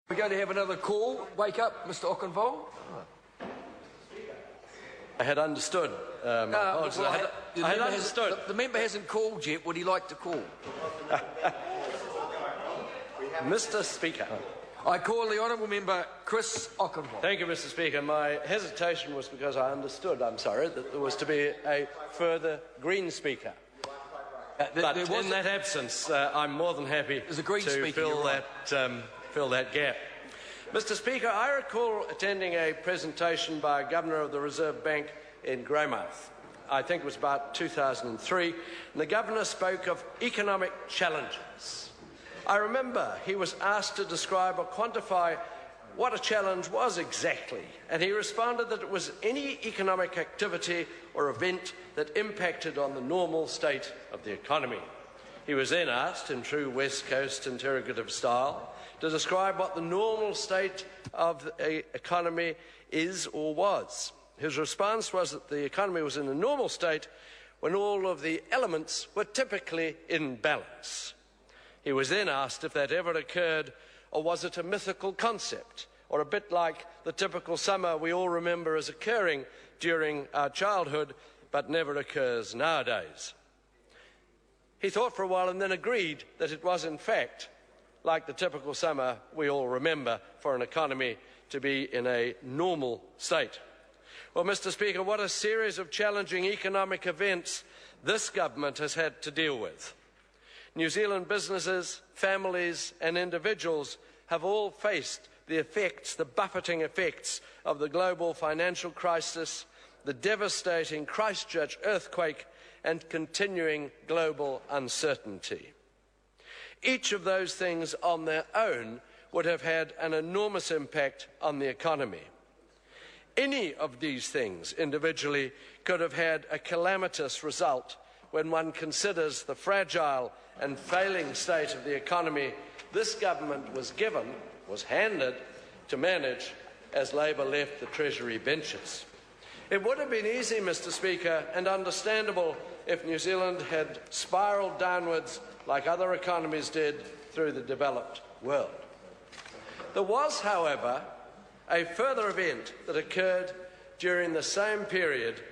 We're going to have another call. Wake up, Mr. Okenvold. I had understood. I had understood. The member hasn't called yet. Would he like to call? Mr. Speaker. I call the Honourable Member Chris Okenvold. Thank you, Mr. Speaker. My hesitation was because I understood, I'm sorry, that there was to be a further Green Speaker. But in that absence, I'm more than happy to fill that gap. Mr. Speaker, I recall attending a presentation by a Governor of the Reserve Bank in Greymouth. I think it was about 2003, and the Governor spoke of economic challenges. I remember he was asked to describe or quantify what a challenge was exactly, and he responded that it was any economic activity or event that impacted on the normal state of the economy. He was then asked, in true West Coast interrogative style, to describe what the normal state of the economy is or was. His response was that the economy was in a normal state when all of the elements were typically in balance. He was then asked if that ever occurred, or was it a mythical concept, or a bit like the typical summer we all remember as occurring during our childhood, but never occurs nowadays. He thought for a while and then agreed that it was in fact like the typical summer we all remember for an economy to be in a normal state. Well, Mr. Speaker, what a series of challenging economic events this government has had to deal with. New Zealand businesses, families and individuals have all faced the effects, the buffeting effects of the global financial crisis, the devastating Christchurch earthquake and continuing global uncertainty. Each of those things on their own would have had an enormous impact on the economy. Any of these things individually could have had a calamitous result when one considers the fragile and failing state of the economy this government was handed to manage as Labor left the Treasury benches. It would have been easy, Mr. Speaker, and understandable if New Zealand had spiralled downwards like other economies did through the developed world. There was, however, a further event that occurred during the same period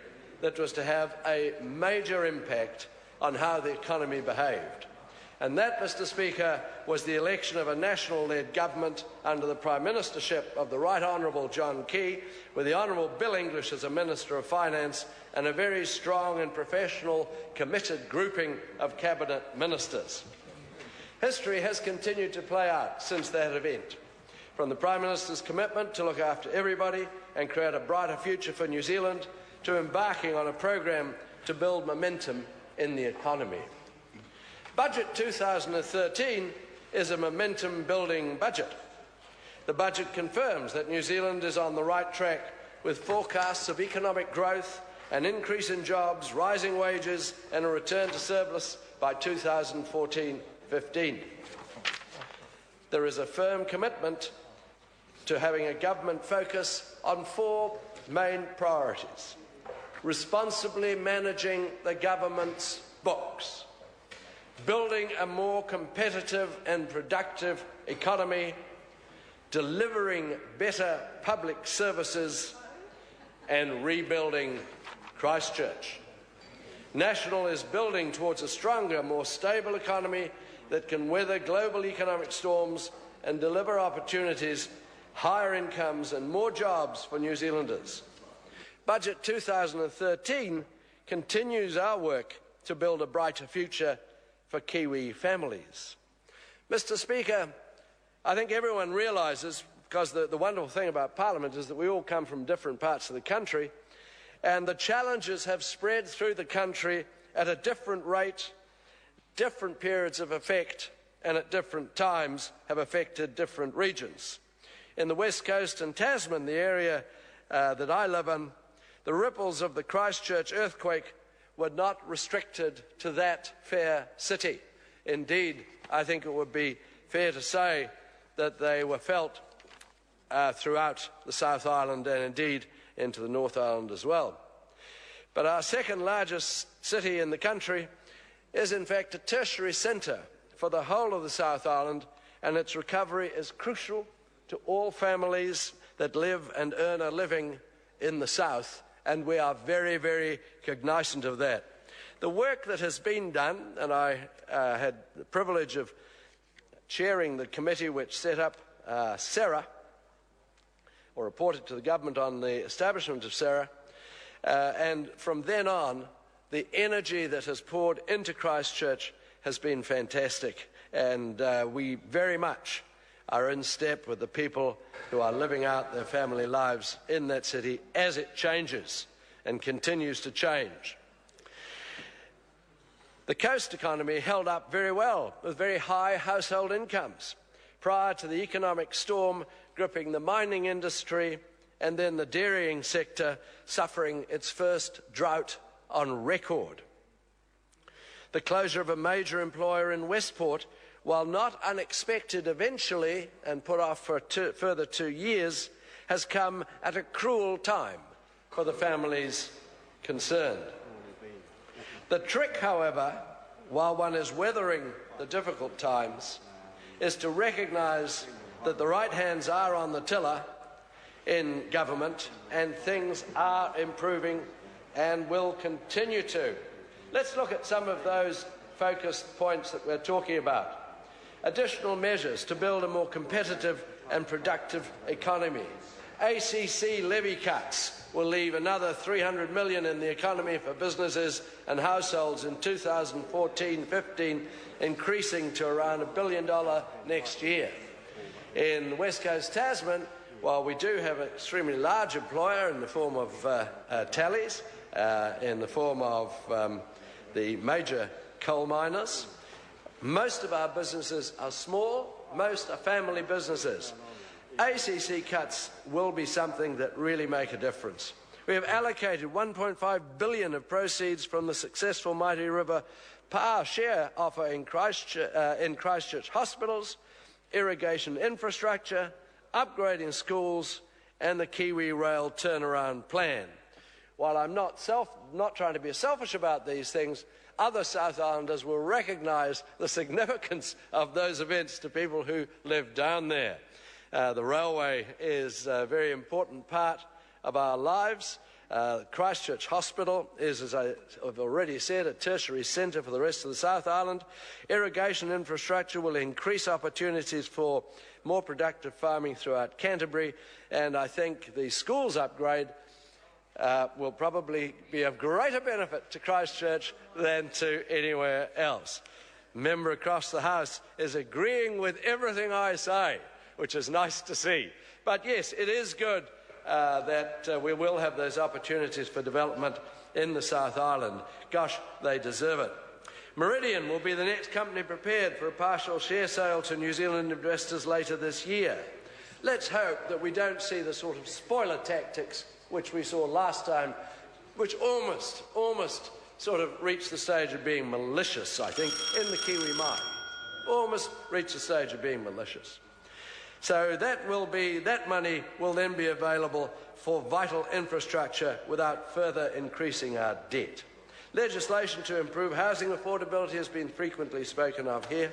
that was to have a major impact on how the economy behaved. And that, Mr. Speaker, was the election of a national-led government under the Prime Ministership of the Right Honourable John Key, with the Honourable Bill English as a Minister of Finance and a very strong and professional, committed grouping of Cabinet Ministers. History has continued to play out since that event, from the Prime Minister's commitment to look after everybody and create a brighter future for New Zealand, to embarking on a program to build momentum in the economy. Budget 2013 is a momentum-building budget. The budget confirms that New Zealand is on the right track with forecasts of economic growth, an increase in jobs, rising wages and a return to surplus by 2014-15. There is a firm commitment to having a government focus on four main priorities: responsibly managing the government's books, building a more competitive and productive economy, delivering better public services, and rebuilding Christchurch. National is building towards a stronger, more stable economy that can weather global economic storms and deliver opportunities, higher incomes and more jobs for New Zealanders. Budget 2013 continues our work to build a brighter future for Kiwi families. Mr. Speaker, I think everyone realises, because the wonderful thing about Parliament is that we all come from different parts of the country, and the challenges have spread through the country at a different rate, different periods of effect, and at different times have affected different regions. In the West Coast and Tasman, the area that I live in, the ripples of the Christchurch earthquake were not restricted to that fair city. Indeed, I think it would be fair to say that they were felt throughout the South Island and indeed into the North Island as well. But our second largest city in the country is in fact a tertiary centre for the whole of the South Island, and its recovery is crucial to all families that live and earn a living in the South, and we are very, very cognizant of that. The work that has been done, and I had the privilege of chairing the committee which set up SERA, or reported to the government on the establishment of SERA, and from then on, the energy that has poured into Christchurch has been fantastic, and we very much are in step with the people who are living out their family lives in that city as it changes and continues to change. The coast economy held up very well with very high household incomes prior to the economic storm gripping the mining industry and then the dairying sector suffering its first drought on record. The closure of a major employer in Westport, while not unexpected eventually and put off for a further 2 years, has come at a cruel time for the families concerned. The trick, however, while one is weathering the difficult times, is to recognise that the right hands are on the tiller in government and things are improving and will continue to. Let's look at some of those focused points that we're talking about. Additional measures to build a more competitive and productive economy. ACC levy cuts will leave another $300 million in the economy for businesses and households in 2014-15, increasing to around $1 billion next year. In West Coast Tasman, while we do have an extremely large employer in the form of tallies, in the form of the major coal miners, most of our businesses are small, most are family businesses. ACC cuts will be something that really make a difference. We have allocated $1.5 billion of proceeds from the successful Mighty River Power Share offer in Christchurch hospitals, irrigation infrastructure, upgrading schools, and the Kiwi Rail turnaround plan. While I'm not trying to be selfish about these things, other South Islanders will recognise the significance of those events to people who live down there. The railway is a very important part of our lives. Christchurch Hospital is, as I have already said, a tertiary centre for the rest of the South Island. Irrigation infrastructure will increase opportunities for more productive farming throughout Canterbury, and I think the schools upgrade will probably be of greater benefit to Christchurch than to anywhere else. A member across the House is agreeing with everything I say, which is nice to see. But yes, it is good that we will have those opportunities for development in the South Island. Gosh, they deserve it. Meridian will be the next company prepared for a partial share sale to New Zealand investors later this year. Let's hope that we don't see the sort of spoiler tactics which we saw last time, which almost sort of reached the stage of being malicious, I think, in the Kiwi mind. Almost reached the stage of being malicious. So that money will then be available for vital infrastructure without further increasing our debt. Legislation to improve housing affordability has been frequently spoken of here,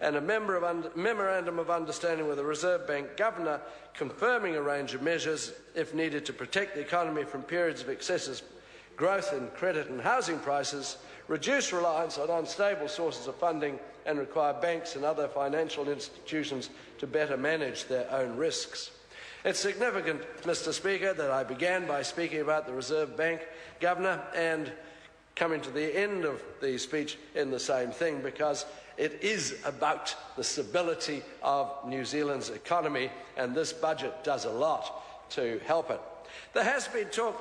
and a memorandum of understanding with the Reserve Bank Governor confirming a range of measures, if needed, to protect the economy from periods of excessive growth in credit and housing prices, reduce reliance on unstable sources of funding, and require banks and other financial institutions to better manage their own risks. It's significant, Mr. Speaker, that I began by speaking about the Reserve Bank Governor and coming to the end of the speech in the same thing, because it is about the stability of New Zealand's economy, and this budget does a lot to help it. There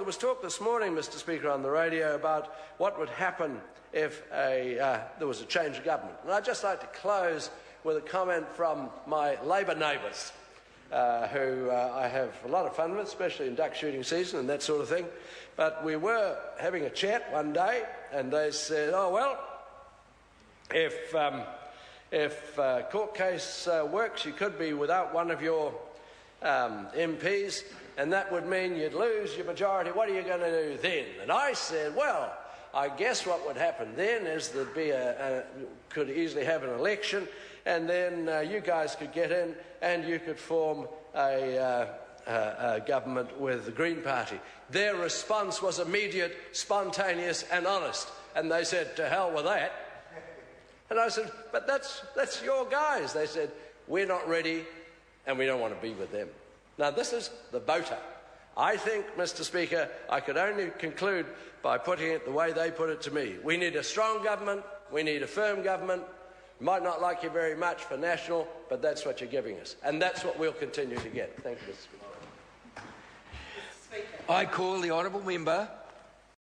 was talk this morning, Mr. Speaker, on the radio about what would happen if there was a change of government. And I'd just like to close with a comment from my Labour neighbours, who I have a lot of fun with, especially in duck shooting season and that sort of thing. But we were having a chat one day, and they said, oh, well, if court case works, you could be without one of your MPs, and that would mean you'd lose your majority. What are you going to do then? And I said, well, I guess what would happen then is there'd be could easily have an election, and then you guys could get in and you could form a government with the Green Party. Their response was immediate, spontaneous and honest. And they said, to hell with that. And I said, but that's your guys. They said, we're not ready and we don't want to be with them. Now, this is the voter. I think, Mr. Speaker, I could only conclude by putting it the way they put it to me. We need a strong government. We need a firm government. Might not like you very much for national, but that's what you're giving us. And that's what we'll continue to get. Thank you, Mr. Speaker. I call the honourable member